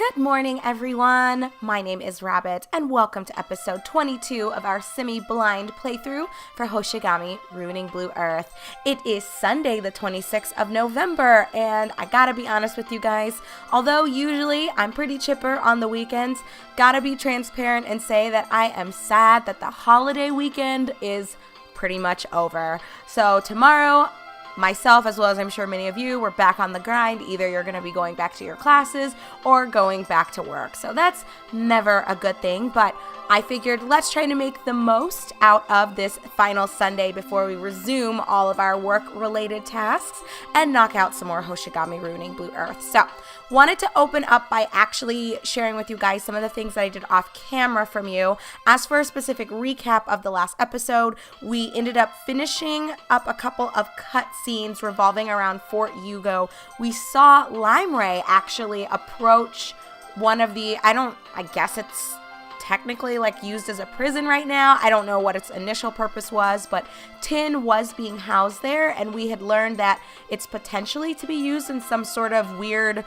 Good morning, everyone. My name is Rabbit, and welcome to episode 22 of our semi-blind playthrough for Hoshigami, Ruining Blue Earth. It is Sunday, the 26th of November, and I gotta be honest with you guys, although usually I'm pretty chipper on the weekends, gotta be transparent and say that I am sad that the holiday weekend is pretty much over. So tomorrow, myself, as well as I'm sure many of you, we're back on the grind. Either you're going to be going back to your classes or going back to work. So that's never a good thing, but I figured let's try to make the most out of this final Sunday before we resume all of our work-related tasks and knock out some more Hoshigami Ruining Blue Earth. So, wanted to open up by actually sharing with you guys some of the things that I did off camera from you. As for a specific recap of the last episode, we ended up finishing up a couple of cutscenes revolving around Fort Yugo. We saw Lime Ray actually approach one of the, I guess it's technically like used as a prison right now. I don't know what its initial purpose was, but Tin was being housed there, and we had learned that it's potentially to be used in some sort of weird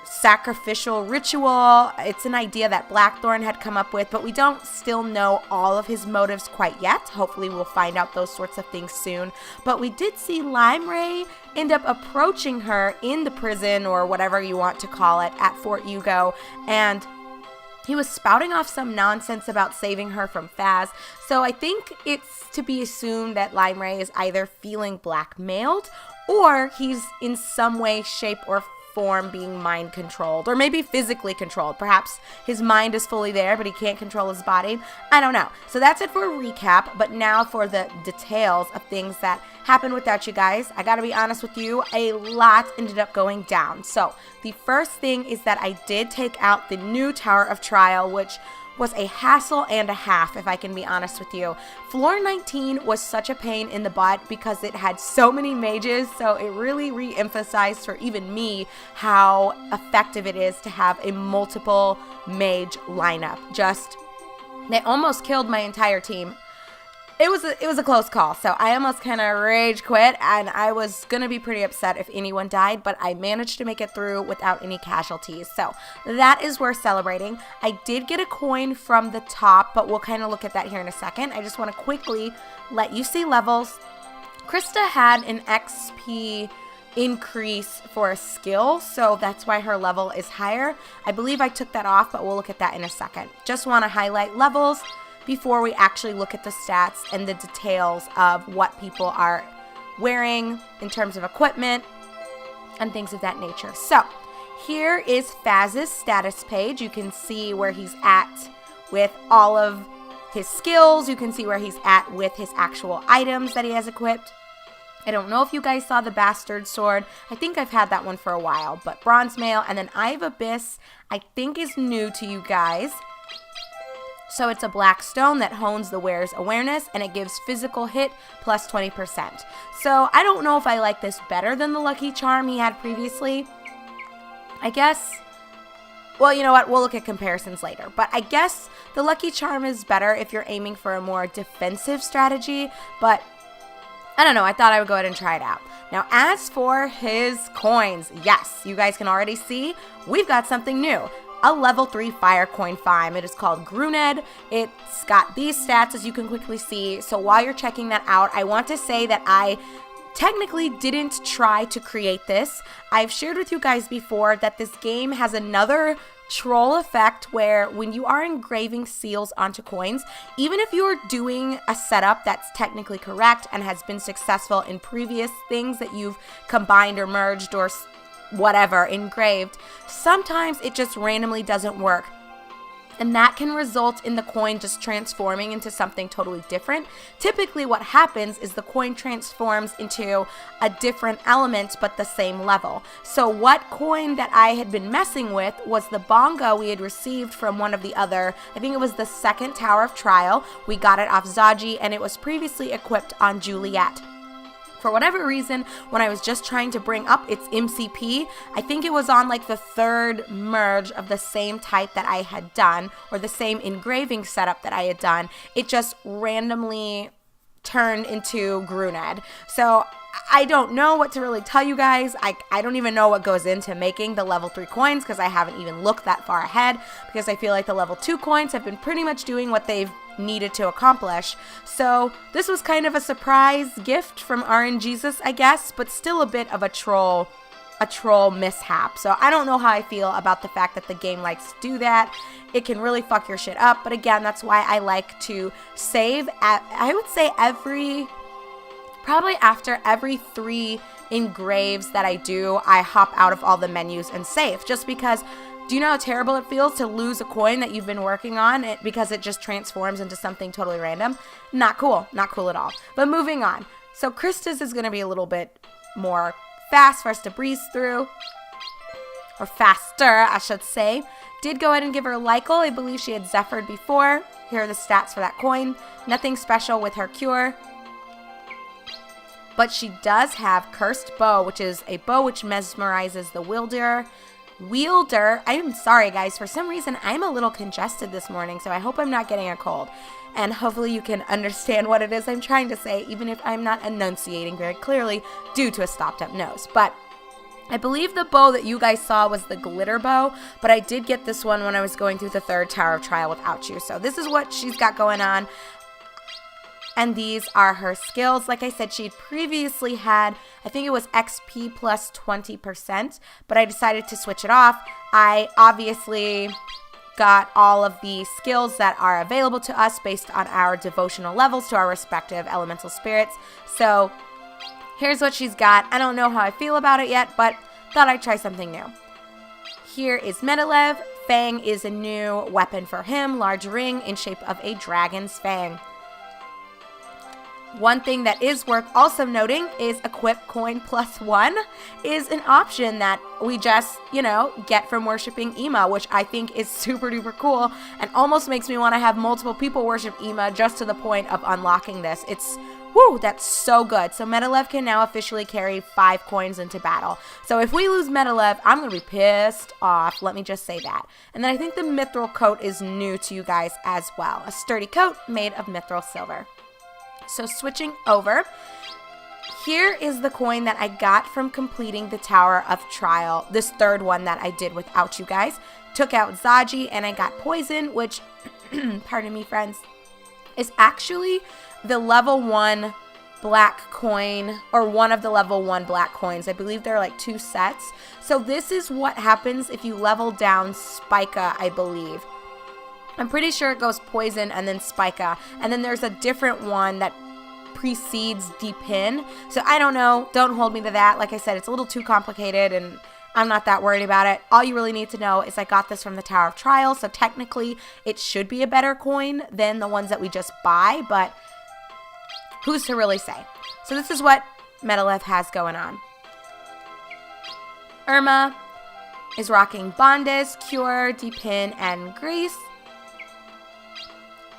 sacrificial ritual. It's an idea that Blackthorn had come up with, but we don't still know all of his motives quite yet. Hopefully we'll find out those sorts of things soon. But we did see Lime Ray end up approaching her in the prison, or whatever you want to call it, at Fort Yugo, and he was spouting off some nonsense about saving her from Faz. So I think it's to be assumed that Lime Ray is either feeling blackmailed or he's in some way, shape, or form being mind controlled, or maybe physically controlled. Perhaps his mind is fully there, but he can't control his body. I don't know. So that's it for a recap, but now for the details of things that happened without you guys. I gotta be honest with you, a lot ended up going down. So the first thing is that I did take out the new Tower of Trial, which was a hassle and a half, if I can be honest with you. Floor 19 was such a pain in the butt because it had so many mages, so it really re-emphasized for even me how effective it is to have a multiple mage lineup. They almost killed my entire team. It was a close call, so I almost kind of rage quit, and I was going to be pretty upset if anyone died, but I managed to make it through without any casualties, so that is worth celebrating. I did get a coin from the top, but we'll kind of look at that here in a second. I just want to quickly let you see levels. Krista had an XP increase for a skill, so that's why her level is higher. I believe I took that off, but we'll look at that in a second. Just want to highlight levels before we actually look at the stats and the details of what people are wearing in terms of equipment and things of that nature. So here is Faz's status page. You can see where he's at with all of his skills. You can see where he's at with his actual items that he has equipped. I don't know if you guys saw the Bastard Sword. I think I've had that one for a while, but Bronze Mail, and then Eye of Abyss I think is new to you guys. So it's a black stone that hones the wearer's awareness, and it gives physical hit plus 20%. So I don't know if I like this better than the Lucky Charm he had previously. I guess, well, you know what, we'll look at comparisons later. But I guess the Lucky Charm is better if you're aiming for a more defensive strategy, but I don't know, I thought I would go ahead and try it out. Now, as for his coins, yes, you guys can already see we've got something new. A level 3 fire coin farm. It is called Gruned. It's got these stats, as you can quickly see. So while you're checking that out, I want to say that I technically didn't try to create this. I've shared with you guys before that this game has another troll effect where when you are engraving seals onto coins, even if you're doing a setup that's technically correct and has been successful in previous things that you've combined or merged or whatever engraved, sometimes it just randomly doesn't work, and that can result in the coin just transforming into something totally different. Typically what happens is the coin transforms into a different element but the same level. So what coin that I had been messing with was the bongo we had received from one of the other, I think it was the second Tower of Trial. We got it off Zaji, and it was previously equipped on Juliet. For whatever reason, when I was just trying to bring up its MCP, I think it was on like the third merge of the same type that I had done, or the same engraving setup that I had done, it just randomly turned into Gruned. So I don't know what to really tell you guys. I don't even know what goes into making the level 3 coins because I haven't even looked that far ahead because I feel like the level 2 coins have been pretty much doing what they've needed to accomplish. So this was kind of a surprise gift from RNGesus, I guess, but still a bit of a troll mishap. So I don't know how I feel about the fact that the game likes to do that. It can really fuck your shit up. But again, that's why I like to save at, I would say probably after every 3 engraves that I do, I hop out of all the menus and save. Just because, do you know how terrible it feels to lose a coin that you've been working on because it just transforms into something totally random? Not cool. Not cool at all. But moving on. So Krista's is going to be a little bit more fast for us to breeze through. Or faster, I should say. Did go ahead and give her Lycal. I believe she had Zephyred before. Here are the stats for that coin. Nothing special with her cure. But she does have Cursed Bow, which is a bow which mesmerizes the wielder. I'm sorry, guys. For some reason, I'm a little congested this morning, so I hope I'm not getting a cold. And hopefully you can understand what it is I'm trying to say, even if I'm not enunciating very clearly due to a stopped-up nose. But I believe the bow that you guys saw was the glitter bow, but I did get this one when I was going through the 3rd Tower of Trial without you. So this is what she's got going on. And these are her skills. Like I said, she previously had, I think it was XP plus 20%, but I decided to switch it off. I obviously got all of the skills that are available to us based on our devotional levels to our respective elemental spirits. So here's what she's got. I don't know how I feel about it yet, but thought I'd try something new. Here is Medalev. Fang is a new weapon for him. Large ring in shape of a dragon's fang. One thing that is worth also noting is equip coin plus 1 is an option that we just, get from worshiping Ema, which I think is super duper cool and almost makes me want to have multiple people worship Ema just to the point of unlocking this. That's so good. So Medalev can now officially carry 5 coins into battle. So if we lose Medalev, I'm going to be pissed off. Let me just say that. And then I think the mithril coat is new to you guys as well. A sturdy coat made of mithril silver. So switching over, here is the coin that I got from completing the Tower of Trial, this 3rd one that I did without you guys. Took out Zaji and I got Poison, which, pardon me friends, is actually the level 1 black coin, or one of the level 1 black coins. I believe there are like 2 sets. So this is what happens if you level down Spica, I believe. I'm pretty sure it goes Poison and then Spica. And then there's a different one that precedes Deepin. So I don't know. Don't hold me to that. Like I said, it's a little too complicated and I'm not that worried about it. All you really need to know is I got this from the Tower of Trial. So technically it should be a better coin than the ones that we just buy. But who's to really say? So this is what Medalev has going on. Irma is rocking Bondes, Cure, Deepin, and Grease.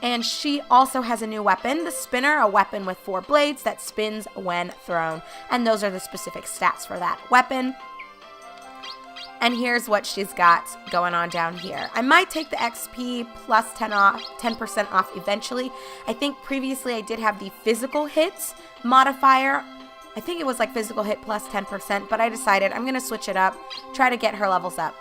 And she also has a new weapon, the Spinner, a weapon with 4 blades that spins when thrown. And those are the specific stats for that weapon. And here's what she's got going on down here. I might take the XP plus 10% off eventually. I think previously I did have the physical hits modifier. I think it was like physical hit plus 10%, but I decided I'm going to switch it up, try to get her levels up.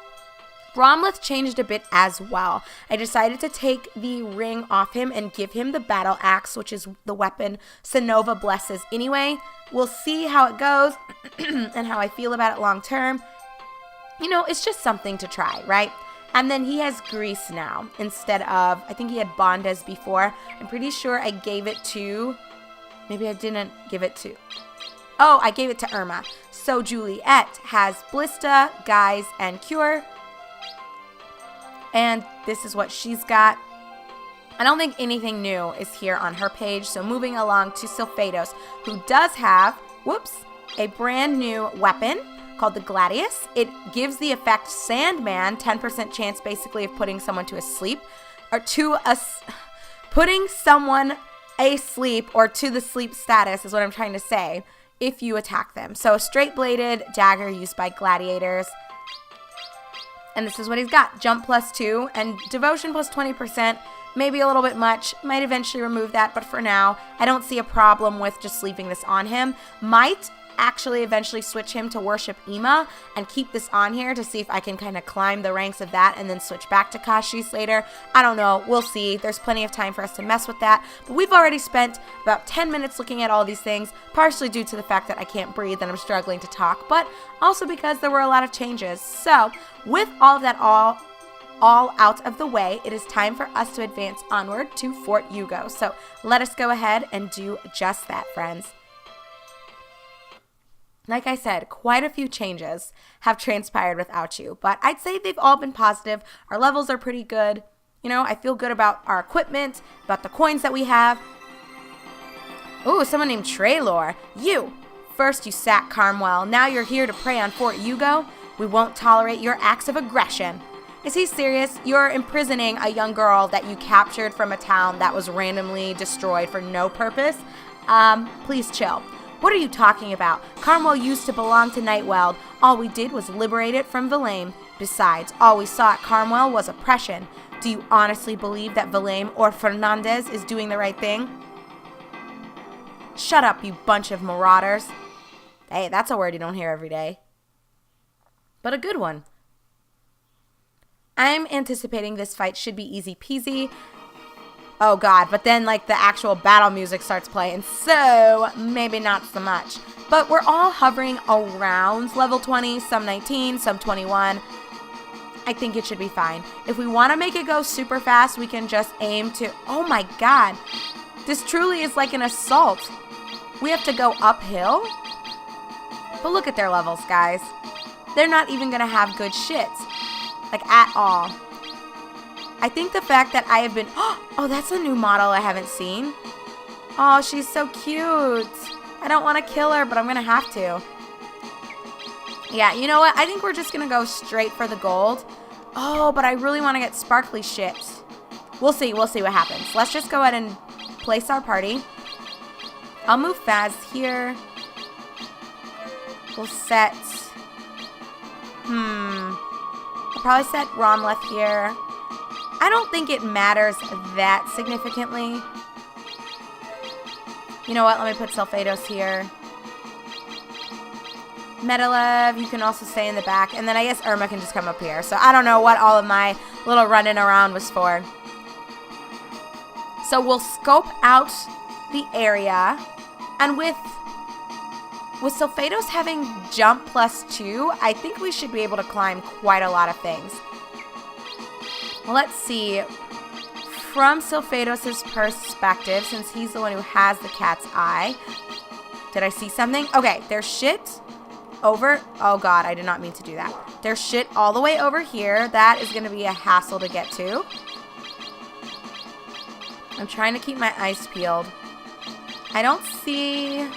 Bromleth changed a bit as well. I decided to take the ring off him and give him the battle axe, which is the weapon Sonova blesses anyway. We'll see how it goes and how I feel about it long term. It's just something to try, right? And then he has Grease now instead of, I think he had Bondes before. I'm pretty sure I gave it to, maybe I didn't give it to, I gave it to Irma. So Juliet has Blista, Guise, and Cure. And this is what she's got. I don't think anything new is here on her page. So moving along to Sylphados, who does have, a brand new weapon called the Gladius. It gives the effect Sandman, 10% chance basically of putting someone to asleep, or putting someone asleep or to the sleep status is what I'm trying to say if you attack them. So a straight-bladed dagger used by gladiators. And this is what he's got. Jump plus 2 and devotion plus 20%. Maybe a little bit much. Might eventually remove that, but for now, I don't see a problem with just leaving this on him. Might actually eventually switch him to worship Ima and keep this on here to see if I can kind of climb the ranks of that and then switch back to Kashi's later. I don't know. We'll see. There's plenty of time for us to mess with that. But we've already spent about 10 minutes looking at all these things, partially due to the fact that I can't breathe and I'm struggling to talk, but also because there were a lot of changes. So with all of that all out of the way, it is time for us to advance onward to Fort Yugo. So let us go ahead and do just that, friends. Like I said, quite a few changes have transpired without you, but I'd say they've all been positive. Our levels are pretty good. You know, I feel good about our equipment, about the coins that we have. Ooh, someone named Traylor. You! First you sacked Carmwell, now you're here to prey on Fort Yugo? We won't tolerate your acts of aggression. Is he serious? You're imprisoning a young girl that you captured from a town that was randomly destroyed for no purpose? Please chill. What are you talking about? Carmwell used to belong to Nightweld. All we did was liberate it from Valame. Besides, all we saw at Carmwell was oppression. Do you honestly believe that Valame or Fernandez is doing the right thing? Shut up, you bunch of marauders. Hey, that's a word you don't hear every day. But a good one. I'm anticipating this fight should be easy peasy. Oh god, but then like the actual battle music starts playing, so maybe not so much. But we're all hovering around level 20, some 19, some 21. I think it should be fine. If we want to make it go super fast, we can just aim to... Oh my god, this truly is like an assault. We have to go uphill? But look at their levels, guys. They're not even going to have good shits. Like, at all. I think the fact that I have been... Oh, that's a new model I haven't seen. Oh, she's so cute. I don't want to kill her, but I'm going to have to. Yeah, you know what? I think we're just going to go straight for the gold. Oh, but I really want to get sparkly shit. We'll see. We'll see what happens. Let's just go ahead and place our party. I'll move Faz here. We'll set... I'll probably set Romleth here. I don't think it matters that significantly. You know what? Let me put Sulfados here. Medalev, you can also stay in the back. And then I guess Irma can just come up here. So I don't know what all of my little running around was for. So we'll scope out the area. And with Sulfados having jump +2, I think we should be able to climb quite a lot of things. Let's see. From Sulfados' perspective, since he's the one who has the cat's eye. Did I see something? Okay, there's shit over... Oh god, I did not mean to do that. There's shit all the way over here. That is going to be a hassle to get to. I'm trying to keep my eyes peeled. I don't see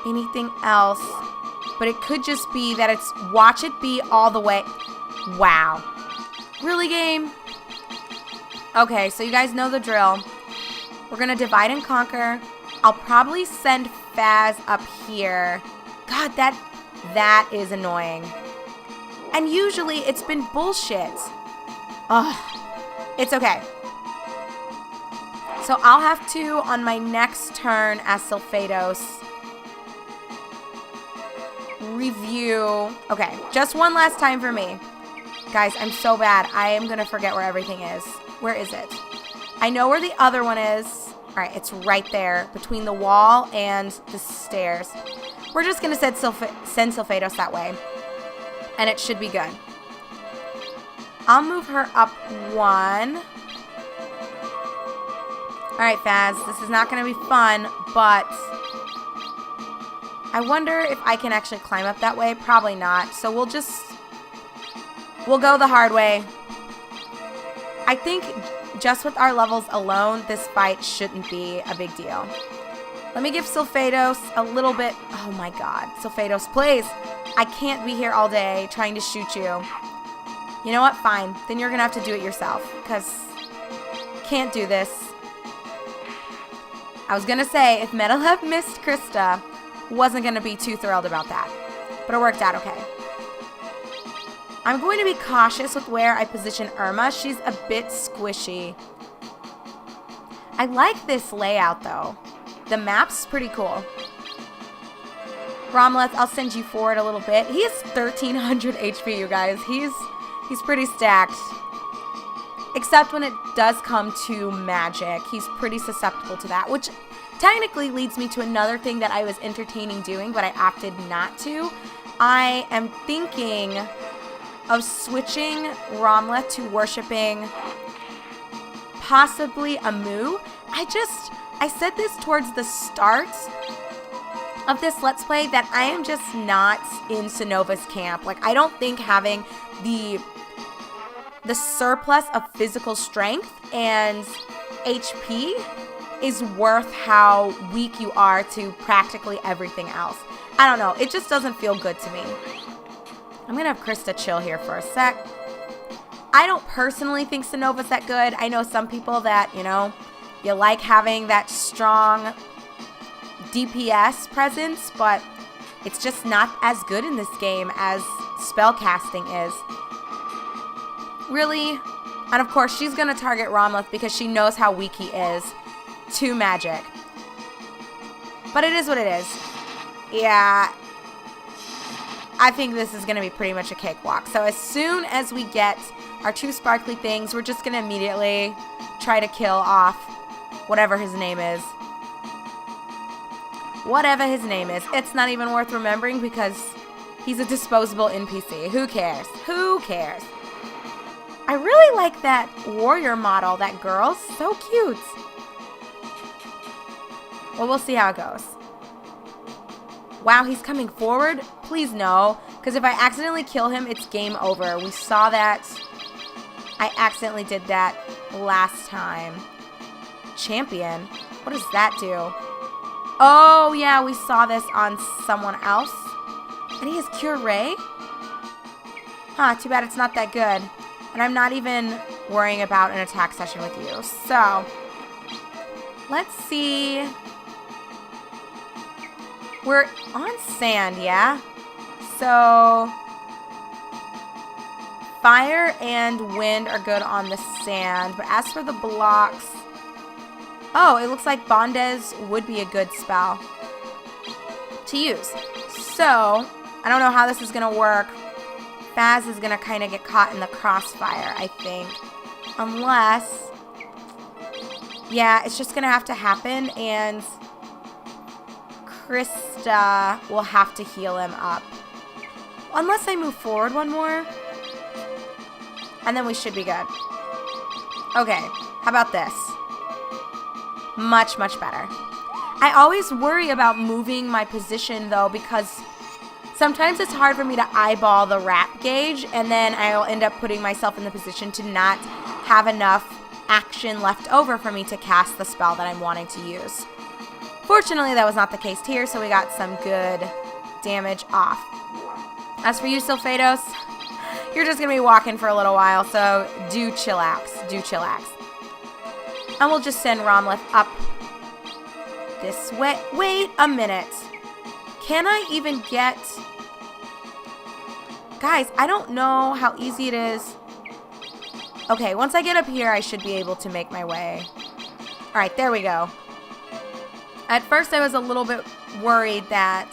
anything else, but it could just be that it's watch it be all the way. Wow. Really, game? Okay, so you guys know the drill. We're going to divide and conquer. I'll probably send Faz up here. God, that is annoying. And usually it's been bullshit. Ugh. It's okay. So I'll have to, on my next turn as Sulfados, review. Okay, just one last time for me. Guys, I'm so bad. I am going to forget where everything is. Where is it? I know where the other one is. All right, it's right there between the wall and the stairs. We're just going to send Sulfados that way, and it should be good. I'll move her up 1. All right, Faz, this is not going to be fun, but I wonder if I can actually climb up that way. Probably not, so we'll go the hard way. I think just with our levels alone, this fight shouldn't be a big deal. Let me give Sulfados a little bit. Oh my god. Sulfados, please. I can't be here all day trying to shoot you. You know what? Fine. Then you're going to have to do it yourself, because can't do this. I was going to say, if Medalev missed Krista, wasn't going to be too thrilled about that. But it worked out okay. I'm going to be cautious with where I position Irma. She's a bit squishy. I like this layout, though. The map's pretty cool. Romleth, I'll send you forward a little bit. He has 1,300 HP, you guys. He's pretty stacked. Except when it does come to magic. He's pretty susceptible to that, which technically leads me to another thing that I was entertaining doing, but I opted not to. I am thinking of switching Romleth to worshipping possibly a Moo. I said this towards the start of this Let's Play that I am just not in Sonova's camp. Like, I don't think having the surplus of physical strength and HP is worth how weak you are to practically everything else. I don't know. It just doesn't feel good to me. I'm going to have Krista chill here for a sec. I don't personally think Sonova's that good. I know some people that, you know, you like having that strong DPS presence, but it's just not as good in this game as spellcasting is. Really? And of course, she's going to target Romleth because she knows how weak he is to magic. But it is what it is. Yeah. I think this is going to be pretty much a cakewalk. So as soon as we get our 2 sparkly things, we're just going to immediately try to kill off whatever his name is. Whatever his name is. It's not even worth remembering because he's a disposable NPC. Who cares? Who cares? I really like that warrior model, that girl. So cute. Well, we'll see how it goes. Wow, he's coming forward? Please no, because if I accidentally kill him, it's game over. We saw that. I accidentally did that last time. Champion? What does that do? Oh, yeah, we saw this on someone else. And he has Cure Ray? Huh, too bad it's not that good. And I'm not even worrying about an attack session with you. So, let's see. We're on sand, yeah? So, fire and wind are good on the sand. But as for the blocks... Oh, it looks like Bondez would be a good spell to use. So, I don't know how this is going to work. Faz is going to kind of get caught in the crossfire, I think. Unless... Yeah, it's just going to have to happen, and Krista will have to heal him up. Unless I move forward one more. And then we should be good. Okay, how about this? Much, much better. I always worry about moving my position, though, because sometimes it's hard for me to eyeball the rap gauge, and then I'll end up putting myself in the position to not have enough action left over for me to cast the spell that I'm wanting to use. Fortunately, that was not the case here, so we got some good damage off. As for you, Sylphados, you're just going to be walking for a little while, so do chillax. Do chillax. And we'll just send Romleth up this way. Wait a minute. Can I even get... Guys, I don't know how easy it is. Okay, once I get up here, I should be able to make my way. Alright, there we go. At first, I was a little bit worried that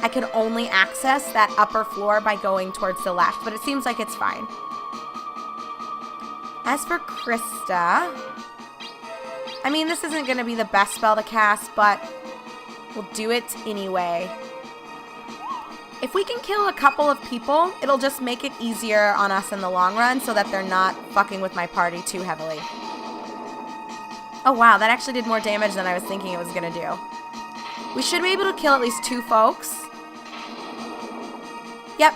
I could only access that upper floor by going towards the left, but it seems like it's fine. As for Krista... I mean, this isn't going to be the best spell to cast, but we'll do it anyway. If we can kill a couple of people, it'll just make it easier on us in the long run so that they're not fucking with my party too heavily. Oh wow, that actually did more damage than I was thinking it was going to do. We should be able to kill at least 2 folks. Yep.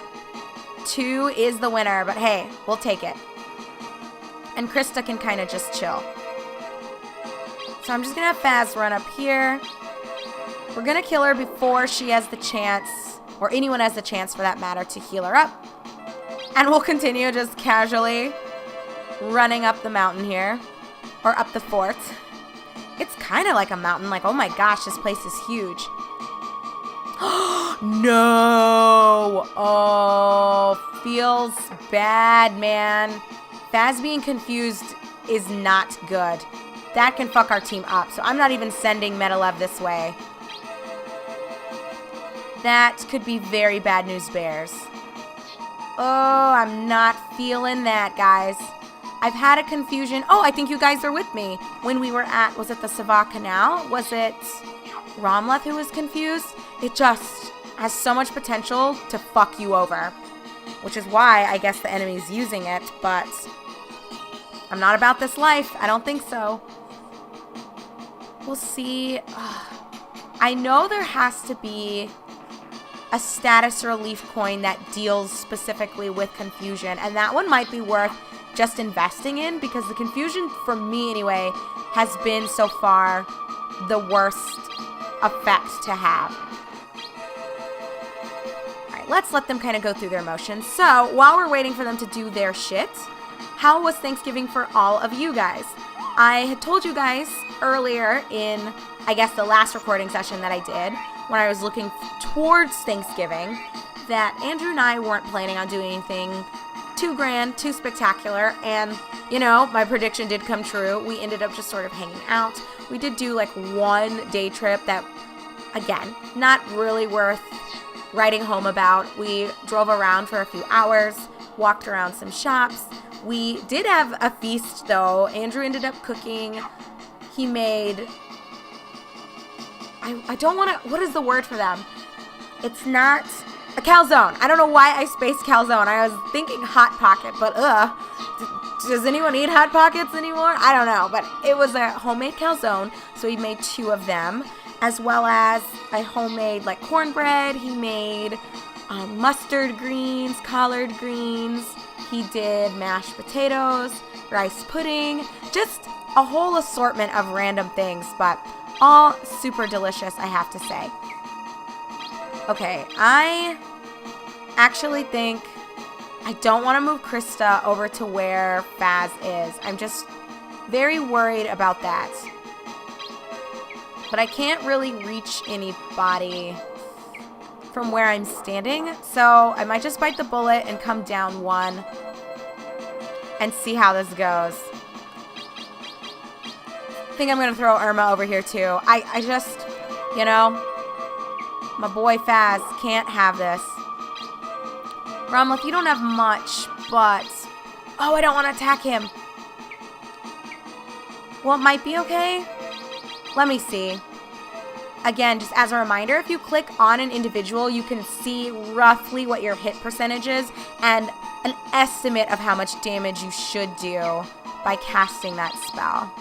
2 is the winner, but hey, we'll take it. And Krista can kind of just chill. So I'm just going to have Faz run up here. We're going to kill her before she has the chance, or anyone has the chance for that matter, to heal her up. And we'll continue just casually running up the mountain here. Or up the fort. It's kind of like a mountain. Like, oh my gosh, this place is huge. No! Oh, feels bad, man. Faz being confused is not good. That can fuck our team up, so I'm not even sending Metalev this way. That could be very bad news bears. Oh, I'm not feeling that, guys. I've had a confusion. Oh, I think you guys are with me. When we were at, was it the Sava Canal? Was it Romleth who was confused? It just has so much potential to fuck you over. Which is why I guess the enemy's using it, but I'm not about this life. I don't think so. We'll see. I know there has to be a status relief coin that deals specifically with confusion, and that one might be worth just investing in, because the confusion, for me anyway, has been so far the worst effect to have. Alright, let's let them kind of go through their motions. So, while we're waiting for them to do their shit, how was Thanksgiving for all of you guys? I had told you guys earlier in, I guess, the last recording session that I did, when I was looking towards Thanksgiving, that Andrew and I weren't planning on doing anything too grand, too spectacular, and, you know, my prediction did come true. We ended up just sort of hanging out. We did do, like, one day trip that, again, not really worth writing home about. We drove around for a few hours, walked around some shops. We did have a feast, though. Andrew ended up cooking. He made... I don't want to... What is the word for them? It's not... A calzone. I don't know why I spaced calzone. I was thinking Hot Pocket, but does anyone eat Hot Pockets anymore? I don't know, but it was a homemade calzone, so he made 2 of them, as well as a homemade, like, cornbread. He made mustard greens, collard greens. He did mashed potatoes, rice pudding, just a whole assortment of random things, but all super delicious, I have to say. Okay, I actually think I don't want to move Krista over to where Faz is. I'm just very worried about that. But I can't really reach anybody from where I'm standing, so I might just bite the bullet and come down 1 and see how this goes. I think I'm going to throw Irma over here too. I just, you know... My boy Faz can't have this. Romleth, you don't have much, but... Oh, I don't want to attack him. Well, it might be okay. Let me see. Again, just as a reminder, if you click on an individual, you can see roughly what your hit percentage is and an estimate of how much damage you should do by casting that spell.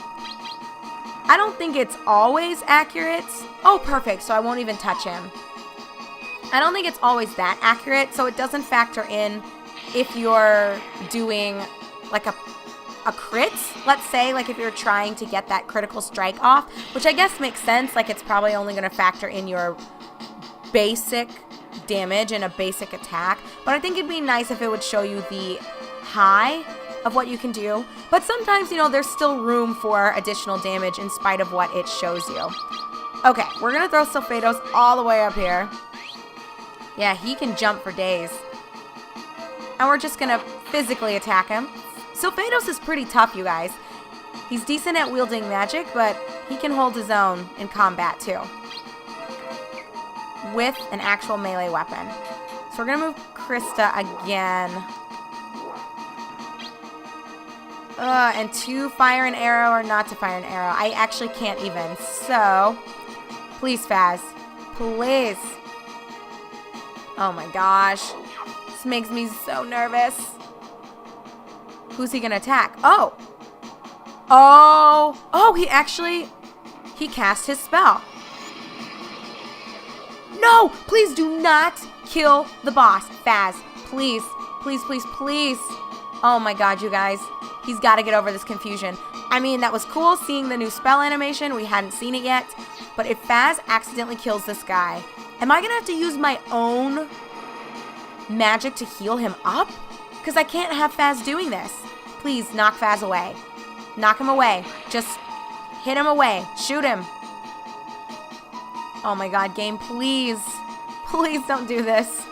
I don't think it's always accurate. Oh, perfect, so I won't even touch him. I don't think it's always that accurate, so it doesn't factor in if you're doing like a crit, let's say, like if you're trying to get that critical strike off, which I guess makes sense, like it's probably only going to factor in your basic damage and a basic attack, but I think it'd be nice if it would show you the high of what you can do, but sometimes, you know, there's still room for additional damage in spite of what it shows you. Okay, we're going to throw Sulfados all the way up here. Yeah, he can jump for days. And we're just going to physically attack him. Sulfados is pretty tough, you guys. He's decent at wielding magic, but he can hold his own in combat, too. With an actual melee weapon. So we're going to move Krista again. And to fire an arrow or not to fire an arrow. I actually can't even. So, please, Faz. Please. Oh my gosh. This makes me so nervous. Who's he gonna attack? Oh! Oh, he cast his spell. No! Please do not kill the boss. Faz. Please. Please, please, please. Oh my god, you guys. He's got to get over this confusion. I mean, that was cool seeing the new spell animation. We hadn't seen it yet. But if Faz accidentally kills this guy, am I going to have to use my own magic to heal him up? Because I can't have Faz doing this. Please, knock Faz away. Knock him away. Just hit him away. Shoot him. Oh my god, game, please. Please don't do this.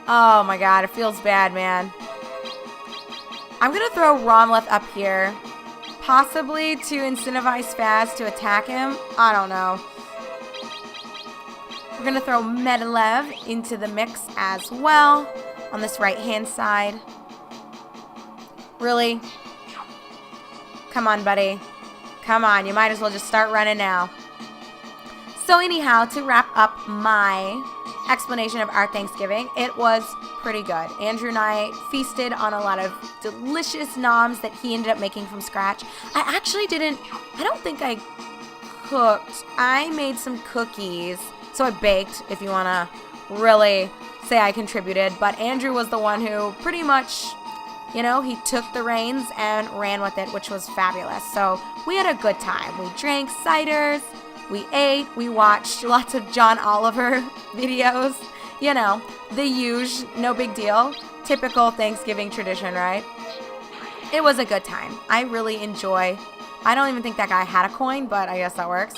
Oh my god, it feels bad, man. I'm going to throw Romleth up here, possibly to incentivize Faz to attack him. I don't know. We're going to throw Medlev into the mix as well on this right-hand side. Really? Come on, buddy. Come on, you might as well just start running now. So anyhow, to wrap up my explanation of our Thanksgiving, it was pretty good. Andrew and I feasted on a lot of delicious noms that he ended up making from scratch. I don't think I cooked. I made some cookies. So I baked, if you want to really say I contributed. But Andrew was the one who pretty much, he took the reins and ran with it, which was fabulous. So we had a good time. We drank ciders. We ate, we watched lots of John Oliver videos, the huge, no big deal, typical Thanksgiving tradition, right? It was a good time. I really enjoy, I don't even think that guy had a coin, but I guess that works.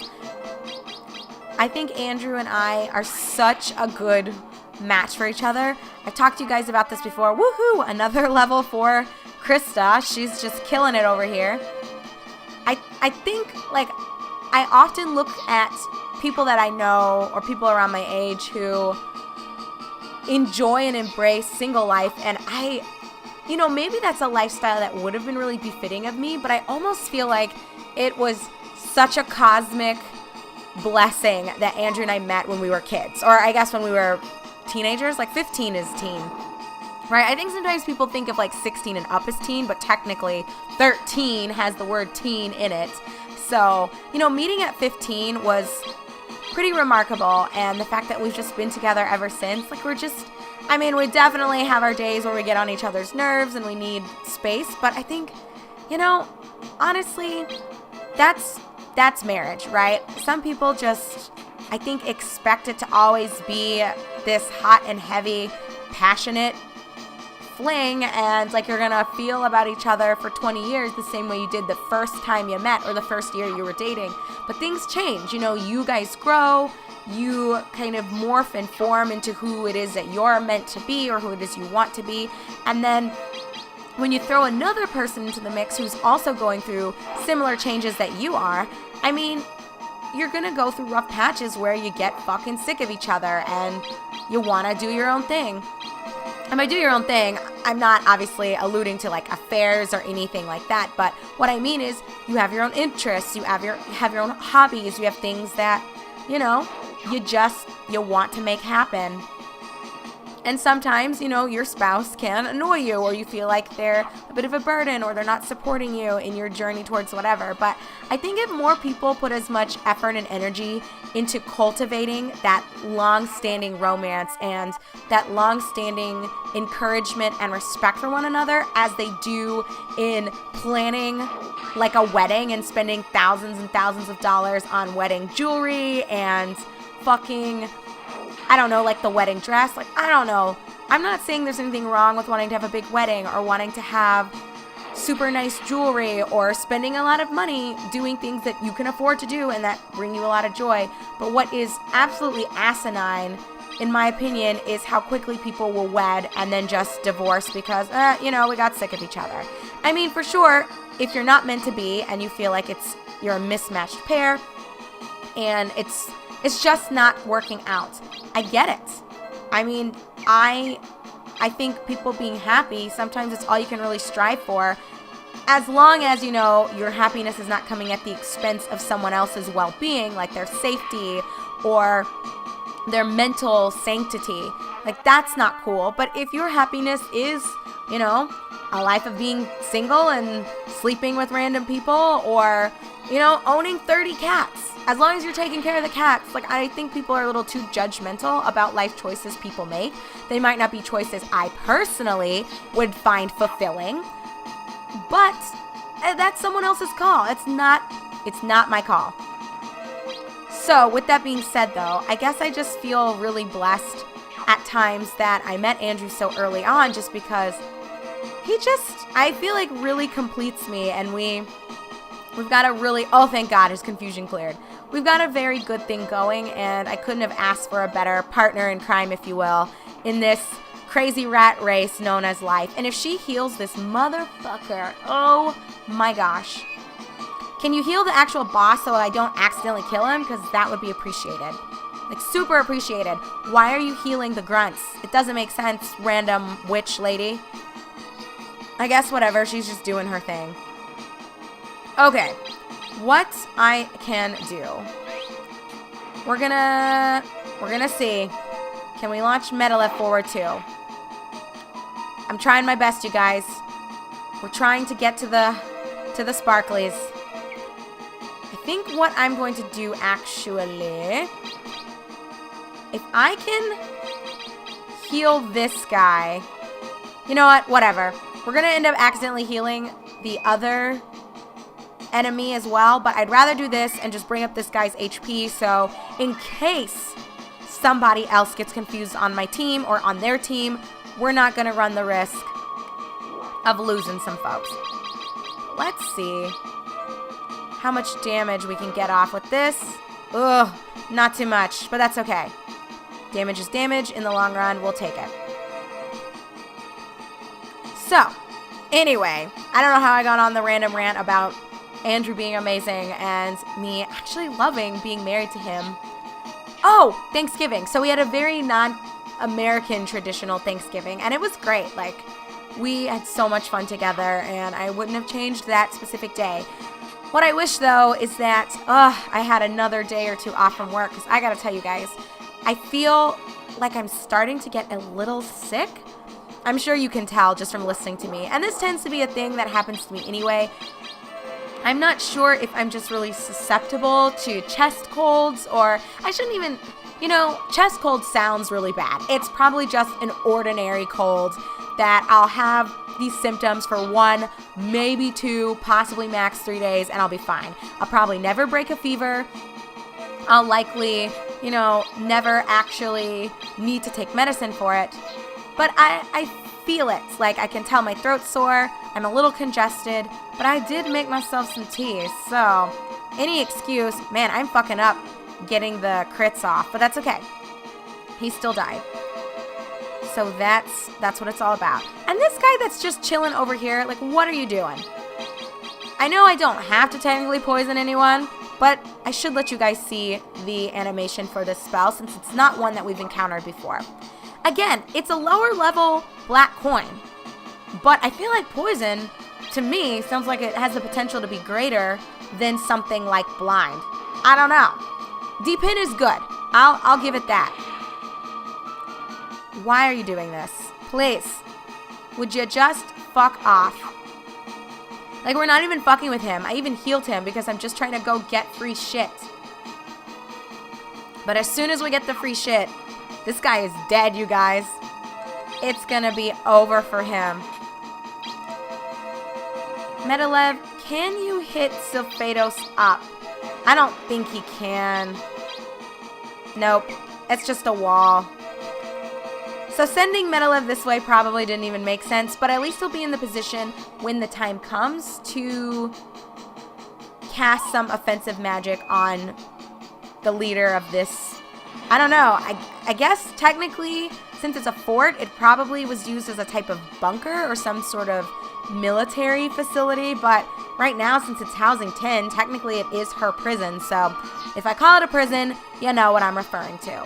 I think Andrew and I are such a good match for each other. I talked to you guys about this before. Woohoo! Another level for Krista. She's just killing it over here. I think, I often look at people that I know or people around my age who enjoy and embrace single life, and maybe that's a lifestyle that would have been really befitting of me, but I almost feel like it was such a cosmic blessing that Andrew and I met when we were kids, or I guess when we were teenagers. 15 is teen, right? I think sometimes people think of 16 and up as teen, but technically 13 has the word teen in it. So, meeting at 15 was pretty remarkable, and the fact that we've just been together ever since, we definitely have our days where we get on each other's nerves and we need space, but I think, honestly, that's marriage, right? Some people just, I think, expect it to always be this hot and heavy, passionate fling, and you're gonna feel about each other for 20 years the same way you did the first time you met or the first year you were dating. But things change, you guys grow, you kind of morph and form into who it is that you're meant to be or who it is you want to be. And then when you throw another person into the mix who's also going through similar changes that you are, you're gonna go through rough patches where you get fucking sick of each other and you wanna do your own thing. And by do your own thing, I'm not obviously alluding to affairs or anything like that, but what I mean is you have your own interests, you have your own hobbies, you have things that, you want to make happen. And sometimes, your spouse can annoy you, or you feel like they're a bit of a burden, or they're not supporting you in your journey towards whatever. But I think if more people put as much effort and energy into cultivating that long-standing romance and that long-standing encouragement and respect for one another as they do in planning a wedding and spending thousands and thousands of dollars on wedding jewelry and fucking, I don't know, the wedding dress. I don't know. I'm not saying there's anything wrong with wanting to have a big wedding or wanting to have super nice jewelry or spending a lot of money doing things that you can afford to do and that bring you a lot of joy. But what is absolutely asinine, in my opinion, is how quickly people will wed and then just divorce because, we got sick of each other. For sure, if you're not meant to be and you feel like you're a mismatched pair and it's just not working out, I get it. I think people being happy, sometimes it's all you can really strive for, as long as, your happiness is not coming at the expense of someone else's well-being, their safety or their mental sanctity. That's not cool. But if your happiness is, a life of being single and sleeping with random people or, owning 30 cats, as long as you're taking care of the cats, I think people are a little too judgmental about life choices people make. They might not be choices I personally would find fulfilling, but that's someone else's call. It's not my call. So with that being said, though, I guess I just feel really blessed at times that I met Andrew so early on, just because he just, I feel really completes me, and we've got a really, oh, thank God, his confusion cleared. We've got a very good thing going, and I couldn't have asked for a better partner in crime, if you will, in this crazy rat race known as life. And if she heals this motherfucker, oh my gosh. Can you heal the actual boss so I don't accidentally kill him? Because that would be appreciated. Like, super appreciated. Why are you healing the grunts? It doesn't make sense, random witch lady. I guess whatever, she's just doing her thing. Okay, what I can do. We're gonna see. Can we launch Metalith forward too? I'm trying my best, you guys. We're trying to get to the sparklies. I think what I'm going to do actually, if I can heal this guy, you know what? Whatever. We're gonna end up accidentally healing the other enemy as well, but I'd rather do this and just bring up this guy's HP, so in case somebody else gets confused on my team or on their team, we're not going to run the risk of losing some folks. Let's see how much damage we can get off with this. Ugh, not too much, but that's okay. Damage is damage. In the long run, we'll take it. So, anyway, I don't know how I got on the random rant about Andrew being amazing and me actually loving being married to him. Oh, Thanksgiving. So we had a very non-American traditional Thanksgiving, and it was great. Like, we had so much fun together, and I wouldn't have changed that specific day. What I wish, though, is that I had another day or two off from work, because I gotta tell you guys, I feel like I'm starting to get a little sick. I'm sure you can tell just from listening to me, and this tends to be a thing that happens to me anyway. I'm not sure if I'm just really susceptible to chest colds, or I shouldn't even, chest cold sounds really bad. It's probably just an ordinary cold that I'll have these symptoms for 1, maybe 2, possibly max 3 days, and I'll be fine. I'll probably never break a fever. I'll likely, never actually need to take medicine for it. But I feel it. Like, I can tell my throat's sore. I'm a little congested, but I did make myself some tea. So, any excuse, man, I'm fucking up getting the crits off, but that's okay. He still died. So that's what it's all about. And this guy that's just chilling over here, like, what are you doing? I know I don't have to technically poison anyone, but I should let you guys see the animation for this spell since it's not one that we've encountered before. Again, it's a lower level black coin, but I feel like poison, to me, sounds like it has the potential to be greater than something like blind. I don't know. D-pin is good. I'll give it that. Why are you doing this? Please. Would you just fuck off? Like, we're not even fucking with him. I even healed him because I'm just trying to go get free shit. But as soon as we get the free shit, this guy is dead, you guys. It's gonna be over for him. Metalev, can you hit Sylphados up? I don't think he can. Nope. It's just a wall. So sending Metalev this way probably didn't even make sense, but at least he'll be in the position when the time comes to cast some offensive magic on the leader of this. I don't know. I guess technically, since it's a fort, it probably was used as a type of bunker or some sort of military facility, but right now, since it's housing 10, technically it is her prison, so if I call it a prison, you know what I'm referring to.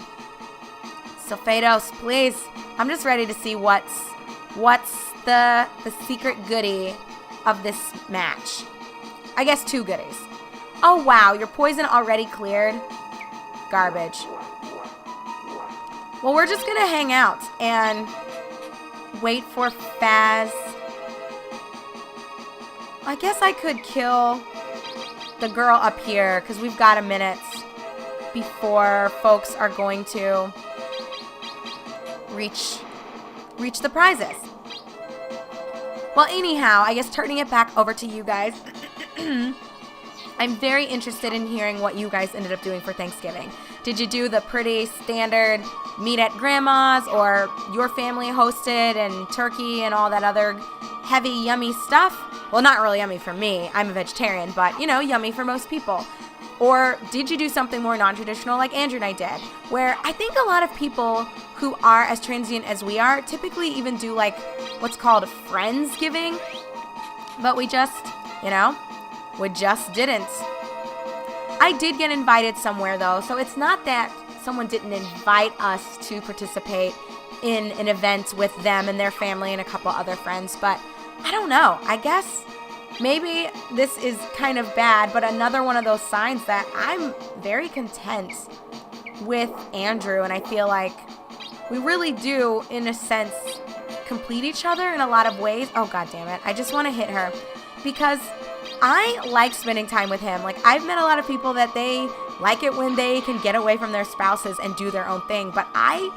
Sylphados, please. I'm just ready to see what's the secret goodie of this match. I guess 2 goodies. Oh wow, your poison already cleared? Garbage. Well, we're just gonna hang out and wait for Faz. I guess I could kill the girl up here because we've got a minute before folks are going to reach the prizes. Well, anyhow, I guess turning it back over to you guys, I'm very interested in hearing what you guys ended up doing for Thanksgiving. Did you do the pretty standard meet at grandma's, or your family hosted and turkey and all that other heavy, yummy stuff? Well, not really yummy for me. I'm a vegetarian, but, yummy for most people. Or did you do something more non-traditional like Andrew and I did, where I think a lot of people who are as transient as we are typically even do like what's called Friendsgiving, but we just didn't. I did get invited somewhere though, so it's not that someone didn't invite us to participate in an event with them and their family and a couple other friends. But I don't know. I guess maybe this is kind of bad, but another one of those signs that I'm very content with Andrew, and I feel like we really do, in a sense, complete each other in a lot of ways. Oh, God damn it. I just want to hit her because I like spending time with him. Like, I've met a lot of people that they like it when they can get away from their spouses and do their own thing, but I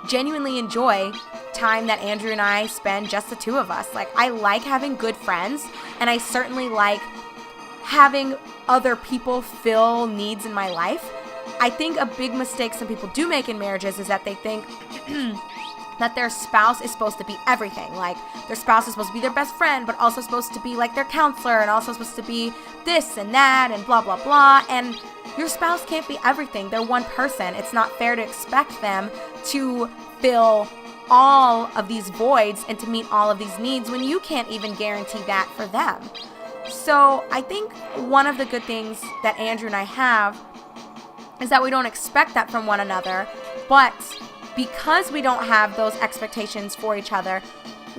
genuinely enjoy time that Andrew and I spend, just the two of us. Like, I like having good friends, and I certainly like having other people fill needs in my life. I think a big mistake some people do make in marriages is that they think that their spouse is supposed to be everything. Like, their spouse is supposed to be their best friend, but also supposed to be like their counselor, and also supposed to be this and that and blah, blah, blah. And your spouse can't be everything. They're one person. It's not fair to expect them to fill all of these voids and to meet all of these needs when you can't even guarantee that for them. So I think one of the good things that Andrew and I have is that we don't expect that from one another, but because we don't have those expectations for each other,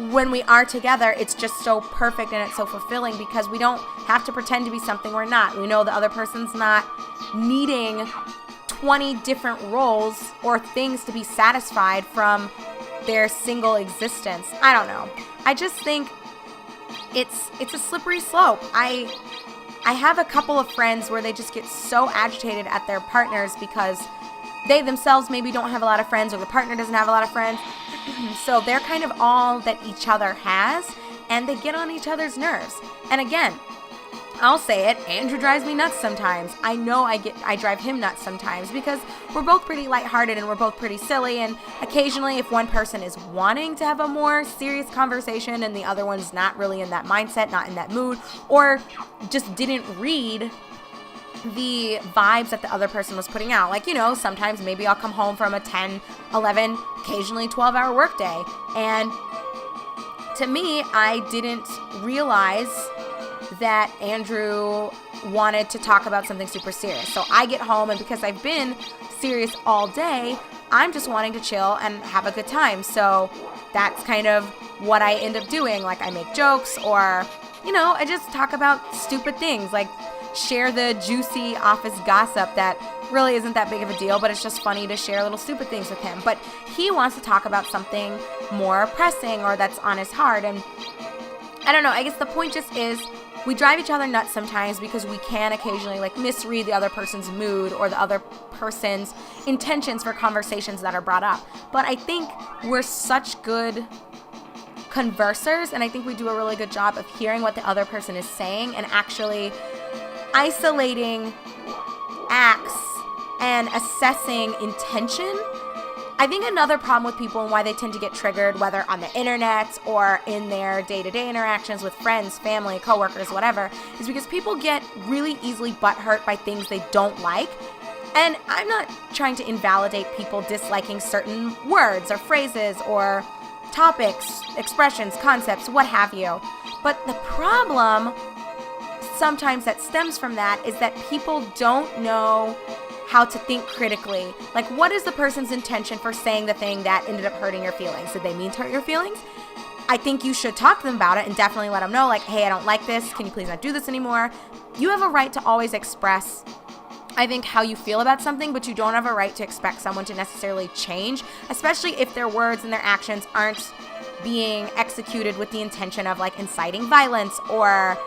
when we are together, it's just so perfect and it's so fulfilling because we don't have to pretend to be something we're not. We know the other person's not needing 20 different roles or things to be satisfied from their single existence. I don't know. I just think it's a slippery slope. I have a couple of friends where they just get so agitated at their partners because they themselves maybe don't have a lot of friends, or the partner doesn't have a lot of friends. So they're kind of all that each other has, and they get on each other's nerves. And again, I'll say it, Andrew drives me nuts sometimes. I know I drive him nuts sometimes because we're both pretty lighthearted and we're both pretty silly, and occasionally if one person is wanting to have a more serious conversation and the other one's not really in that mindset, not in that mood, or just didn't read the vibes that the other person was putting out. Like, sometimes maybe I'll come home from a 10, 11, occasionally 12-hour workday, and to me, I didn't realize that Andrew wanted to talk about something super serious. So I get home, and because I've been serious all day, I'm just wanting to chill and have a good time. So that's kind of what I end up doing. Like, I make jokes, or, I just talk about stupid things, like share the juicy office gossip that really isn't that big of a deal, but it's just funny to share little stupid things with him. But he wants to talk about something more pressing or that's on his heart. And I don't know, I guess the point just is we drive each other nuts sometimes because we can occasionally misread the other person's mood or the other person's intentions for conversations that are brought up. But I think we're such good conversers, and I think we do a really good job of hearing what the other person is saying and actually isolating acts and assessing intention. I think another problem with people and why they tend to get triggered, whether on the internet or in their day-to-day interactions with friends, family, coworkers, whatever, is because people get really easily butthurt by things they don't like. And I'm not trying to invalidate people disliking certain words or phrases or topics, expressions, concepts, what have you. But the problem sometimes that stems from that is that people don't know how to think critically. Like, what is the person's intention for saying the thing that ended up hurting your feelings? Did they mean to hurt your feelings? I think you should talk to them about it and definitely let them know, like, hey, I don't like this. Can you please not do this anymore? You have a right to always express, I think, how you feel about something, but you don't have a right to expect someone to necessarily change, especially if their words and their actions aren't being executed with the intention of inciting violence or,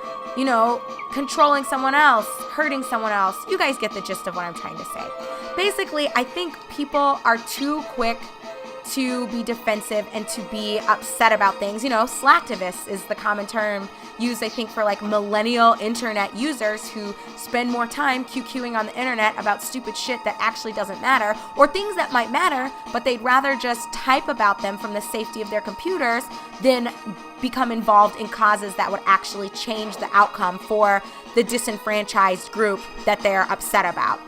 controlling someone else, hurting someone else. You guys get the gist of what I'm trying to say. Basically, I think people are too quick to be defensive and to be upset about things. Slacktivists is the common term used, I think, for millennial internet users who spend more time QQing on the internet about stupid shit that actually doesn't matter, or things that might matter, but they'd rather just type about them from the safety of their computers than become involved in causes that would actually change the outcome for the disenfranchised group that they're upset about.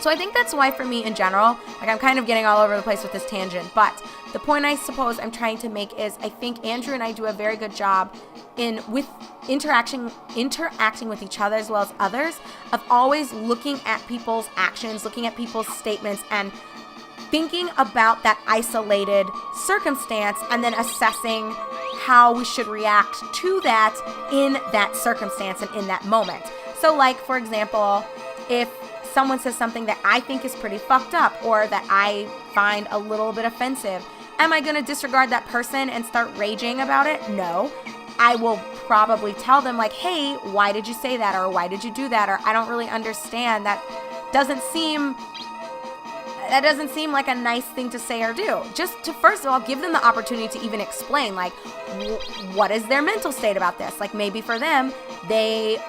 So I think that's why for me in general, like I'm kind of getting all over the place with this tangent, but the point I suppose I'm trying to make is I think Andrew and I do a very good job with interacting with each other as well as others, of always looking at people's actions, looking at people's statements, and thinking about that isolated circumstance and then assessing how we should react to that in that circumstance and in that moment. So like, for example, if someone says something that I think is pretty fucked up or that I find a little bit offensive, am I going to disregard that person and start raging about it? No. I will probably tell them like, hey, why did you say that? Or why did you do that? Or I don't really understand. That doesn't seem like a nice thing to say or do. Just to, first of all, give them the opportunity to even explain, like, what is their mental state about this? Like, maybe for them, they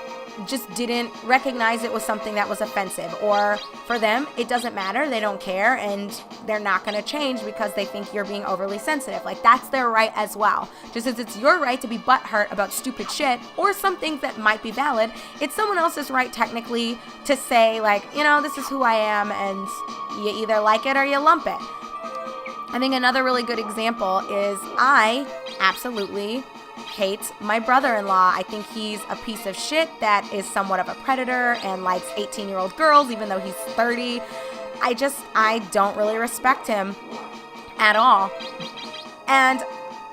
just didn't recognize it was something that was offensive. Or for them, it doesn't matter. They don't care, and they're not going to change because they think you're being overly sensitive. Like, that's their right as well. Just as it's your right to be butthurt about stupid shit or some things that might be valid, it's someone else's right technically to say, like, you know, this is who I am, and you either like it or you lump it. I think another really good example is I absolutely hate my brother-in-law. I think he's a piece of shit that is somewhat of a predator and likes 18-year-old girls, even though he's 30. I don't really respect him at all. And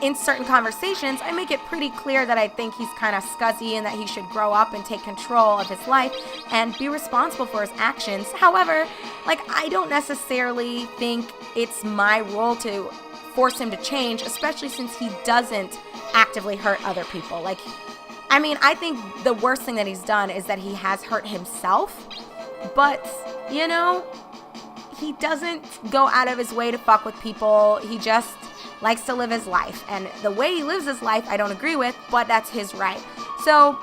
in certain conversations, I make it pretty clear that I think he's kind of scuzzy and that he should grow up and take control of his life and be responsible for his actions. However, like, I don't necessarily think it's my role to force him to change, especially since he doesn't actively hurt other people. Like, I mean, I think the worst thing that he's done is that he has hurt himself, but, you know, he doesn't go out of his way to fuck with people. He just likes to live his life, and the way he lives his life I don't agree with, but that's his right. So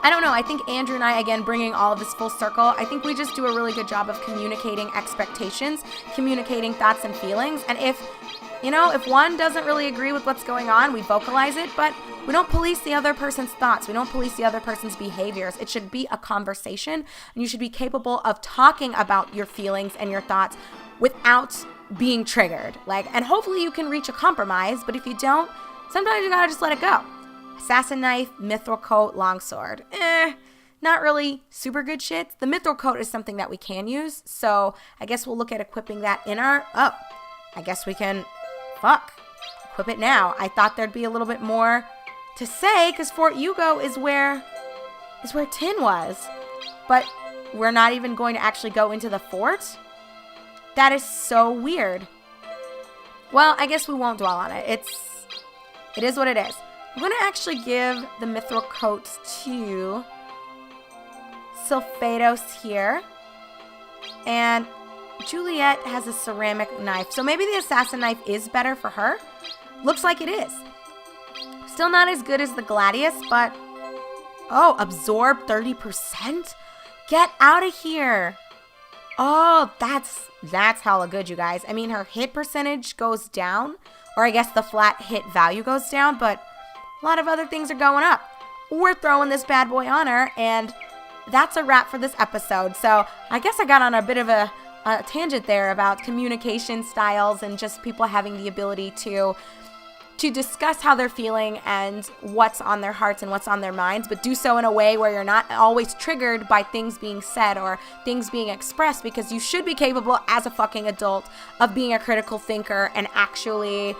I don't know, I think Andrew and I, again, bringing all of this full circle, I think we just do a really good job of communicating expectations, communicating thoughts and feelings, and if one doesn't really agree with what's going on, we vocalize it, but we don't police the other person's thoughts. We don't police the other person's behaviors. It should be a conversation, and you should be capable of talking about your feelings and your thoughts without being triggered. And hopefully you can reach a compromise, but if you don't, sometimes you gotta just let it go. Assassin knife, mithril coat, longsword. Not really super good shit. The mithril coat is something that we can use, so I guess we'll look at equipping that in our... I guess we can... equip it now. I thought there'd be a little bit more to say, because Fort Yugo is where Tin was. But we're not even going to actually go into the fort? That is so weird. Well, I guess we won't dwell on it. It is what it is. I'm going to actually give the mithril coat to Sulfados here. And Juliet has a ceramic knife, so maybe the assassin knife is better for her. Looks like it is. Still not as good as the gladius, but... Oh, absorb 30%? Get out of here. Oh, that's hella good, you guys. I mean, her hit percentage goes down, or I guess the flat hit value goes down, but a lot of other things are going up. We're throwing this bad boy on her, and that's a wrap for this episode. So I guess I got on a bit of a tangent there about communication styles and just people having the ability to discuss how they're feeling and what's on their hearts and what's on their minds, but do so in a way where you're not always triggered by things being said or things being expressed, because you should be capable as a fucking adult of being a critical thinker and actually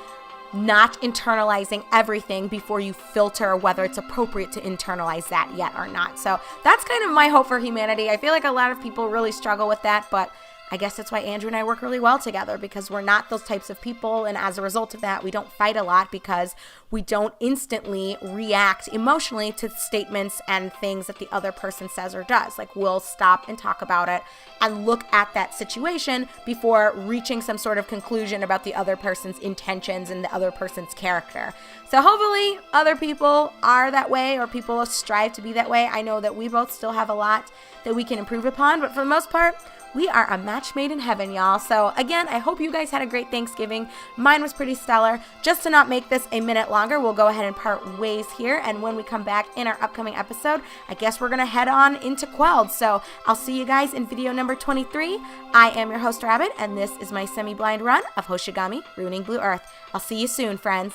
not internalizing everything before you filter whether it's appropriate to internalize that yet or not. So that's kind of my hope for humanity. I feel like a lot of people really struggle with that, but I guess that's why Andrew and I work really well together, because we're not those types of people, and as a result of that, we don't fight a lot because we don't instantly react emotionally to statements and things that the other person says or does. Like, we'll stop and talk about it and look at that situation before reaching some sort of conclusion about the other person's intentions and the other person's character. So hopefully other people are that way, or people strive to be that way. I know that we both still have a lot that we can improve upon, but for the most part, we are a match made in heaven, y'all. So again, I hope you guys had a great Thanksgiving. Mine was pretty stellar. Just to not make this a minute longer, we'll go ahead and part ways here. And when we come back in our upcoming episode, I guess we're going to head on into Quelled. So I'll see you guys in video number 23. I am your host, Rabbit, and this is my semi-blind run of Hoshigami Ruining Blue Earth. I'll see you soon, friends.